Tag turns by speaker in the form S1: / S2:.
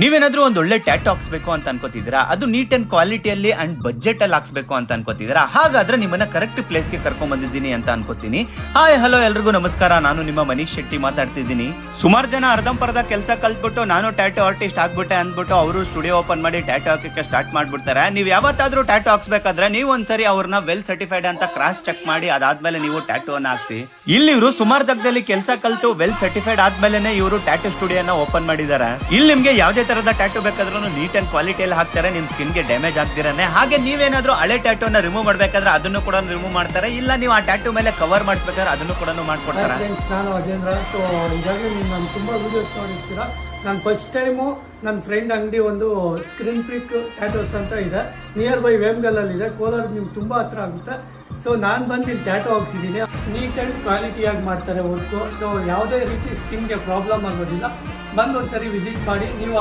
S1: ನೀವೇನಾದ್ರೂ ಒಂದು ಒಳ್ಳೆ ಟ್ಯಾಟೂ ಹಾಕ್ಸ್ಬೇಕು ಅಂತ ಅನ್ಕೋತಿದ್ದೀರಾ, ಅದು ನೀಟ್ ಅಂಡ್ ಕ್ವಾಲಿಟಿಯಲ್ಲಿ ಅಂಡ್ ಬಜೆಟ್ ಅಲ್ಲಿ ಹಾಕ್ಸ್ಬೇಕು ಅಂತ ಅನ್ಕೋತಿದ್ದೀರಾ, ಹಾಗಾದ್ರೆ ನಿಮ್ಮನ್ನ ಕರೆಕ್ಟ್ ಪ್ಲೇಸ್ ಗೆ ಕರ್ಕೊಂಡ್ ಬಂದಿದ್ದೀನಿ ಅಂತ ಅನ್ಕೋತೀನಿ. ಹಾಯ್ ಹಲೋ ಎಲ್ರಿಗೂ ನಮಸ್ಕಾರ, ನಾನು ನಿಮ್ಮ ಮನೀಶ್ ಶೆಟ್ಟಿ ಮಾತಾಡ್ತಿದ್ದೀನಿ. ಸುಮಾರು ಜನ ಅರ್ಧಂಪರ್ಧ ಕೆಲಸ ಕಲ್ತ್ಬಿಟ್ಟು ನಾನು ಟ್ಯಾಟೂ ಆರ್ಟಿಸ್ಟ್ ಆಗ್ಬಿಟ್ಟೆ ಅಂದ್ಬಿಟ್ಟು ಅವರು ಸ್ಟುಡಿಯೋ ಓಪನ್ ಮಾಡಿ ಟ್ಯಾಟೂ ಹಾಕಕ್ಕೆ ಸ್ಟಾರ್ಟ್ ಮಾಡ್ಬಿಡ್ತಾರೆ. ನೀವು ಯಾವತ್ತಾದ್ರೂ ಟ್ಯಾಟೂ ಹಾಕ್ಸ್ಬೇಕಾದ್ರೆ ನೀವು ಒಂದ್ಸರಿ ಅವ್ರನ್ನ ವೆಲ್ ಸರ್ಟಿಫೈಡ್ ಅಂತ ಕ್ರಾಸ್ ಚೆಕ್ ಮಾಡಿ ಅದಾದ್ಮೇಲೆ ನೀವು ಟ್ಯಾಟೂ ಅನ್ನ ಹಾಕ್ಸಿ. ಇಲ್ಲಿ ಇವರು ಸುಮಾರು ಜಾಗದಲ್ಲಿ ಕೆಲಸ ಕಲ್ತು ವೆಲ್ ಸರ್ಟಿಫೈಡ್ ಆದ್ಮೇಲೆ ಇವರು ಟ್ಯಾಟೂ ಸ್ಟುಡಿಯೋನ ಓಪನ್ ಮಾಡಿದ್ದಾರೆ. ಇಲ್ಲಿ ನಿಮ್ಗೆ ಯಾವುದೇ ತರದ ಟ್ಯಾಟೂ ಬೇಕಾದ್ರೂ ನೀಟ್ ಅಂಡ್ ಕ್ವಾಲಿಟಿಯಲ್ಲಿ ಹಾಕ್ತಾರೆ, ನಿಮ್ ಸ್ಕಿನ್ ಗೆ ಡ್ಯಾಮೇಜ್ ಆಗ್ತಿರಾನೆ. ಹಾಗೆ ನೀವೇನಾದ್ರೂ ಹಳೆ ಟ್ಯಾಟೂನ ರಿಮೂವ್ ಮಾಡ್ಬೇಕಾದ್ರೆ ಅದನ್ನು ಕೂಡ ರಿಮೂವ್ ಮಾಡ್ತಾರೆ, ಇಲ್ಲ ನೀವು ಆ ಟ್ಯಾಟೂ ಮೇಲೆ ಕವರ್ ಮಾಡಿಸ್ಬೇಕಾದ್ರೆ ಅದನ್ನು ಕೂಡ ಮಾಡ್ಕೊಡ್ತಾರೆ.
S2: ನಾನು ಅಜೇಂದ್ರ. ಸೊ ಈಗಾಗಲೇ ನಾನು ತುಂಬಾ ವಿಡಿಯೋಸ್ ನೋಡಿರ್ತೀರಾ. ನಾನು ಫಸ್ಟ್ ಟೈಮು ನನ್ನ ಫ್ರೆಂಡ್ ಅಂಗಡಿ ಒಂದು ಸ್ಕ್ರೀನ್ ಪ್ರಿಕ್ ಟ್ಯಾಟೂಸ್ ಅಂತ ಇದೆ, ನಿಯರ್ ಬೈ ವೇಮ್ಗಲಲ್ಲಿ ಇದೆ, ಕೋಲಾರ ನಿಮ್ಗೆ ತುಂಬಾ ಹತ್ರ ಆಗುತ್ತೆ. ಸೊ ನಾನು ಬಂದು ಇಲ್ಲಿ ಟ್ಯಾಟೂ ಹಾಕ್ಸಿದ್ದೀನಿ. ನೀಟ್ ಆ್ಯಂಡ್ ಕ್ವಾಲಿಟಿಯಾಗಿ ಮಾಡ್ತಾರೆ ವರ್ಕು. ಸೊ ಯಾವುದೇ ರೀತಿ ಸ್ಕಿನ್ಗೆ ಪ್ರಾಬ್ಲಮ್ ಆಗೋದಿಲ್ಲ. ಬಂದು ಒಂದ್ಸರಿ ವಿಸಿಟ್ ಮಾಡಿ ನೀವು